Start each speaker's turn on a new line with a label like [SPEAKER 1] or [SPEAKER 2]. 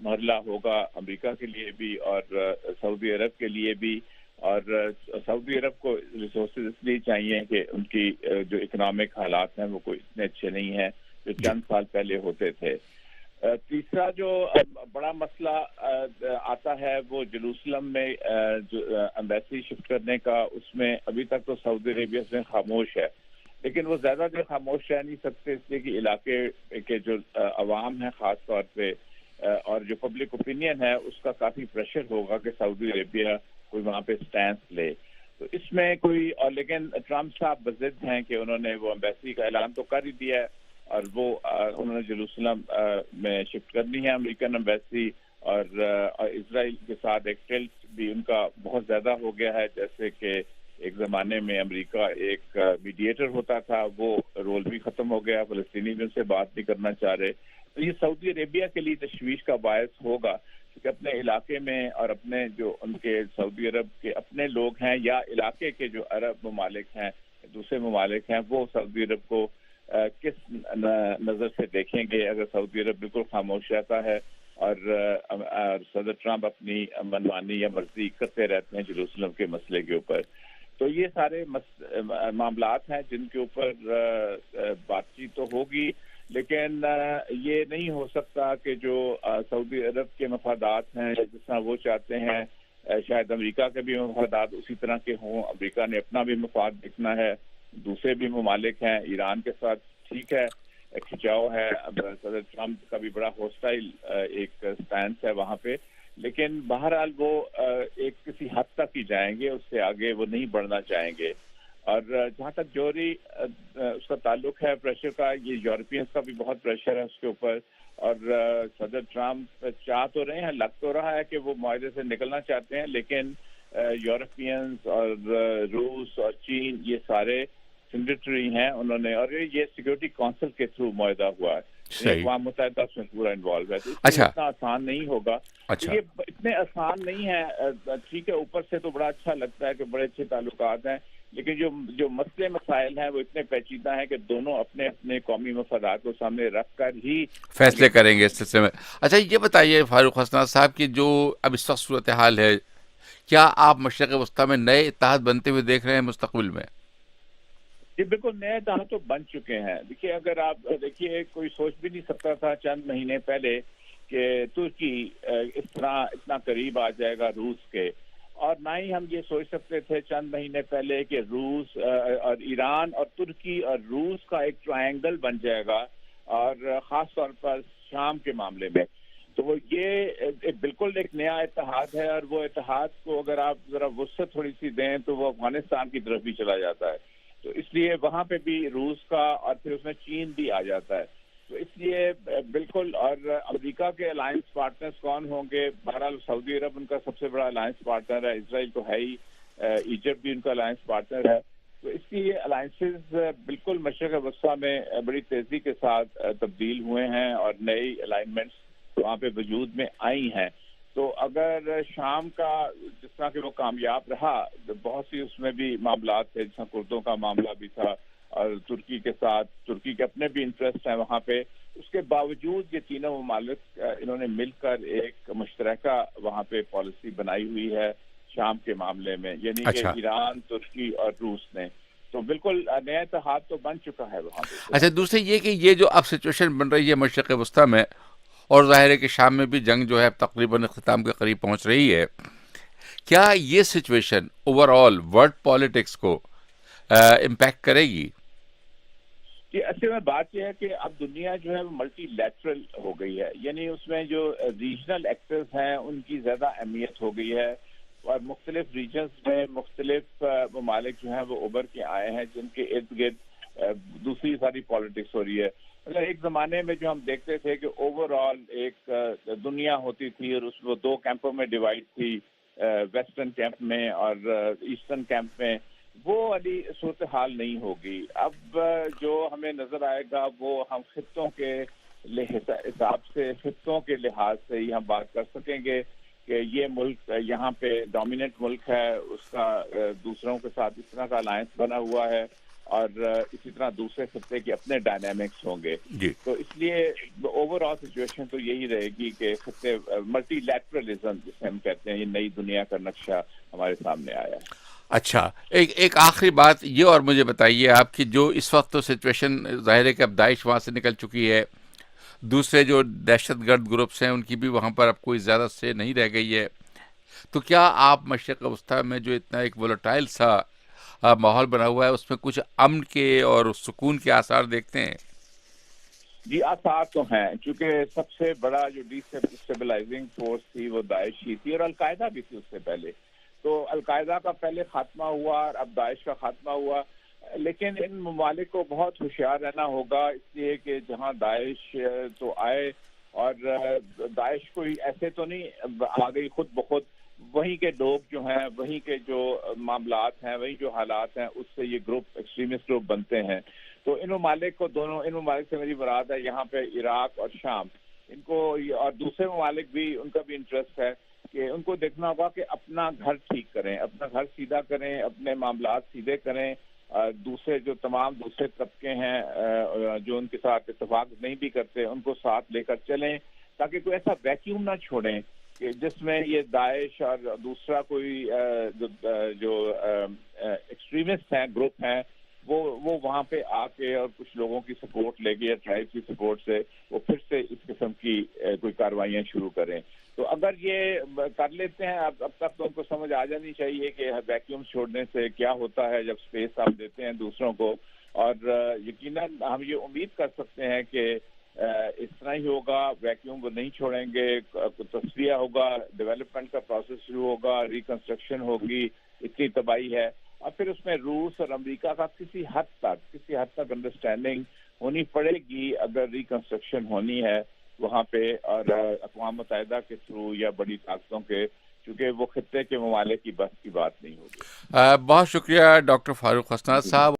[SPEAKER 1] مرحلہ ہوگا امریکہ کے لیے بھی اور سعودی عرب کے لیے بھی. اور سعودی عرب کو ریسورسز اس لیے چاہیے کہ ان کی جو اکنامک حالات ہیں وہ کوئی اتنے اچھے نہیں ہیں جو چند سال پہلے ہوتے تھے. تیسرا جو بڑا مسئلہ آتا ہے وہ جروسلم میں جو ایمبیسی شفٹ کرنے کا. اس میں ابھی تک تو سعودی عربیہ سے خاموش ہے, لیکن وہ زیادہ دیر خاموش رہ نہیں سکتے اس لیے کہ علاقے کے جو عوام ہیں خاص طور پہ اور جو پبلک اوپینین ہے اس کا کافی پریشر ہوگا کہ سعودی عربیہ کوئی وہاں پہ سٹینس لے. تو اس میں کوئی اور لیکن ٹرمپ صاحب بضد ہیں کہ انہوں نے وہ ایمبیسی کا اعلان تو کر ہی دیا ہے اور وہ انہوں نے جروسلم میں شفٹ کرنی ہے امریکن ایمبیسی. اور اسرائیل کے ساتھ ایک ٹلٹ بھی ان کا بہت زیادہ ہو گیا ہے, جیسے کہ ایک زمانے میں امریکہ ایک میڈیٹر ہوتا تھا, وہ رول بھی ختم ہو گیا, فلسطینی بھی ان سے بات نہیں کرنا چاہ رہے. تو یہ سعودی عربیہ کے لیے تشویش کا باعث ہوگا کہ اپنے علاقے میں اور اپنے جو ان کے سعودی عرب کے اپنے لوگ ہیں یا علاقے کے جو عرب ممالک ہیں دوسرے ممالک ہیں وہ سعودی عرب کو کس نظر سے دیکھیں گے اگر سعودی عرب بالکل خاموش رہتا ہے اور صدر ٹرمپ اپنی منمانی یا مرضی کرتے رہتے ہیں جروسلم کے مسئلے کے اوپر. تو یہ سارے معاملات ہیں جن کے اوپر بات چیت تو ہوگی, لیکن یہ نہیں ہو سکتا کہ جو سعودی عرب کے مفادات ہیں جس طرح وہ چاہتے ہیں شاید امریکہ کے بھی مفادات اسی طرح کے ہوں. امریکہ نے اپنا بھی مفاد دیکھنا ہے, دوسرے بھی ممالک ہیں, ایران کے ساتھ ٹھیک ہے کھچاؤ ہے, صدر ٹرمپ کا بھی بڑا ہوسٹائل ایک سٹینس ہے وہاں پہ, لیکن بہرحال وہ ایک کسی حد تک ہی جائیں گے, اس سے آگے وہ نہیں بڑھنا چاہیں گے. اور جہاں تک جوہری اس کا تعلق ہے پریشر کا, یہ یورپینس کا بھی بہت پریشر ہے اس کے اوپر. اور صدر ٹرمپ چاہ تو رہے ہیں, لگ تو رہا ہے کہ وہ معاہدے سے نکلنا چاہتے ہیں, لیکن یورپینس اور روس اور چین یہ سارے سگنیٹری ہیں انہوں نے, اور یہ سیکورٹی کونسل کے تھرو معاہدہ ہوا ہے, اقوام متحدہ اس میں پورا انوالو ہے. تو اس میں اتنا آسان نہیں ہوگا, یہ اتنے آسان نہیں ہے. ٹھیک ہے اوپر سے تو بڑا اچھا لگتا ہے کہ بڑے اچھے تعلقات ہیں, لیکن جو مسئلے مسائل ہیں وہ اتنے پیچیدہ ہیں کہ دونوں اپنے اپنے قومی مفادات کو سامنے رکھ کر ہی
[SPEAKER 2] فیصلے کریں گے اس سلسلے میں. اچھا یہ بتائیے فاروق حسنہ صاحب کی جو اب اس وقت صورتحال ہے, کیا آپ مشرق وسطیٰ میں نئے اتحاد بنتے ہوئے دیکھ رہے ہیں مستقبل میں؟
[SPEAKER 1] جی بالکل, نئے اتحاد تو بن چکے ہیں. دیکھیے اگر آپ دیکھیے کوئی سوچ بھی نہیں سکتا تھا چند مہینے پہلے کہ ترکی اس طرح اتنا قریب آ جائے گا روس کے, اور نہ ہی ہم یہ سوچ سکتے تھے چند مہینے پہلے کہ روس اور ایران اور ترکی اور روس کا ایک ٹرائنگل بن جائے گا, اور خاص طور پر شام کے معاملے میں. تو وہ یہ بالکل ایک نیا اتحاد ہے, اور وہ اتحاد کو اگر آپ ذرا وسعت تھوڑی سی دیں تو وہ افغانستان کی طرف بھی چلا جاتا ہے. تو اس لیے وہاں پہ بھی روس کا اور پھر اس میں چین بھی آ جاتا ہے. تو اس لیے بالکل, اور امریکہ کے الائنس پارٹنرز کون ہوں گے؟ بہرحال سعودی عرب ان کا سب سے بڑا الائنس پارٹنر ہے, اسرائیل تو ہے ہی, ایجپٹ بھی ان کا الائنس پارٹنر ہے. تو اس کی یہ الائنسز بالکل مشرق وسطیٰ میں بڑی تیزی کے ساتھ تبدیل ہوئے ہیں اور نئی الائنمنٹس وہاں پہ وجود میں آئی ہیں. تو اگر شام کا جس طرح کہ وہ کامیاب رہا, بہت سی اس میں بھی معاملات تھے, جس طرح کردوں کا معاملہ بھی تھا, اور ترکی کے ساتھ ترکی کے اپنے بھی انٹرسٹ ہیں وہاں پہ, اس کے باوجود یہ تینوں ممالک انہوں نے مل کر ایک مشترکہ وہاں پہ پالیسی بنائی ہوئی ہے شام کے معاملے میں, یعنی کہ ایران, ترکی اور روس نے. تو بالکل نیا اتحاد تو بن چکا ہے وہاں پہ.
[SPEAKER 2] اچھا دوسرے یہ کہ یہ جو اب سچویشن بن رہی ہے مشرق وسطیٰ میں, اور ظاہر ہے کہ شام میں بھی جنگ جو ہے تقریباً اختتام کے قریب پہنچ رہی ہے, کیا یہ situation over all world politics کو امپیکٹ کرے گی؟
[SPEAKER 1] اصل میں بات یہ ہے کہ اب دنیا جو ہے وہ ملٹی لیٹرل ہو گئی ہے, یعنی اس میں جو ریجنل ایکٹرز ہیں ان کی زیادہ اہمیت ہو گئی ہے, اور مختلف ریجنز میں مختلف ممالک جو ہیں وہ ابھر کے آئے ہیں جن کے ارد گرد دوسری ساری پالیٹکس ہو رہی ہے. اگر ایک زمانے میں جو ہم دیکھتے تھے کہ اوور آل ایک دنیا ہوتی تھی اور اس میں دو کیمپوں میں ڈیوائڈ تھی, ویسٹرن کیمپ میں اور ایسٹرن کیمپ میں, وہ والی صورتحال نہیں ہوگی. اب جو ہمیں نظر آئے گا وہ ہم خطوں کے حساب سے, خطوں کے لحاظ سے ہی ہم بات کر سکیں گے کہ یہ ملک یہاں پہ ڈومیننٹ ملک ہے, اس کا دوسروں کے ساتھ اس طرح کا الائنس بنا ہوا ہے, اور اسی طرح دوسرے خطے کے اپنے ڈائنامکس ہوں گے.
[SPEAKER 2] جی
[SPEAKER 1] تو اس لیے اوور آل سچویشن تو یہی رہے گی کہ خطے ملٹی لیٹرلزم جسے ہم کہتے ہیں، یہ نئی دنیا کا نقشہ ہمارے سامنے آیا ہے.
[SPEAKER 2] اچھا، ایک آخری بات یہ اور مجھے بتائیے آپ کی، جو اس وقت تو سچویشن ظاہر ہے کہ اب داعش وہاں سے نکل چکی ہے، دوسرے جو دہشت گرد گروپس ہیں ان کی بھی وہاں پر اب کوئی زیادہ سے نہیں رہ گئی ہے، تو کیا آپ مشرق وسطیٰ میں جو اتنا ایک وولٹائل سا ماحول بنا ہوا ہے اس میں کچھ امن کے اور سکون کے آثار دیکھتے ہیں؟
[SPEAKER 1] جی آثار تو ہیں، چونکہ سب سے بڑا جو ڈیسٹیبلائزنگ فورس تھی وہ داعش ہی تھی، اور القاعدہ بھی تھی اس سے پہلے. تو القاعدہ کا پہلے خاتمہ ہوا اور اب داعش کا خاتمہ ہوا. لیکن ان ممالک کو بہت ہوشیار رہنا ہوگا، اس لیے کہ جہاں داعش تو آئے، اور داعش کوئی ایسے تو نہیں آ گئی خود بخود، وہیں کے لوگ جو ہیں، وہیں کے جو معاملات ہیں، وہیں جو حالات ہیں، اس سے یہ گروپ ایکسٹریمسٹ گروپ بنتے ہیں. تو ان ممالک کو ان ممالک سے میری مراد ہے یہاں پہ عراق اور شام، ان کو اور دوسرے ممالک بھی، ان کا بھی انٹرسٹ ہے کہ ان کو دیکھنا ہوگا کہ اپنا گھر ٹھیک کریں، اپنا گھر سیدھا کریں، اپنے معاملات سیدھے کریں. دوسرے جو تمام دوسرے طبقے ہیں جو ان کے ساتھ اتفاق نہیں بھی کرتے، ان کو ساتھ لے کر چلیں، تاکہ کوئی ایسا ویکیوم نہ چھوڑیں کہ جس میں یہ داعش اور دوسرا کوئی جو ایکسٹریمسٹ ہیں، گروپ ہیں، وہ وہاں پہ آ کے اور کچھ لوگوں کی سپورٹ لے کے یا ٹرائب کی سپورٹ سے وہ پھر سے اس قسم کی کوئی کارروائیاں شروع کریں. تو اگر یہ کر لیتے ہیں اب تک تو ان کو سمجھ آ جانی چاہیے کہ ویکیوم چھوڑنے سے کیا ہوتا ہے جب اسپیس آپ دیتے ہیں دوسروں کو. اور یقیناً ہم یہ امید کر سکتے ہیں کہ اس طرح ہی ہوگا، ویکیوم وہ نہیں چھوڑیں گے، تصفیہ ہوگا، ڈیولپمنٹ کا پروسیس شروع ہوگا، ریکنسٹرکشن ہوگی. اتنی تباہی ہے، اور پھر اس میں روس اور امریکہ کا کسی حد تک انڈرسٹینڈنگ ہونی پڑے گی اگر ریکنسٹرکشن ہونی ہے وہاں پہ، اور اقوام متحدہ کے تھرو یا بڑی طاقتوں کے، چونکہ وہ خطے کے ممالک کی بس کی بات نہیں ہوگی.
[SPEAKER 2] بہت شکریہ ڈاکٹر فاروق اسناد صاحب.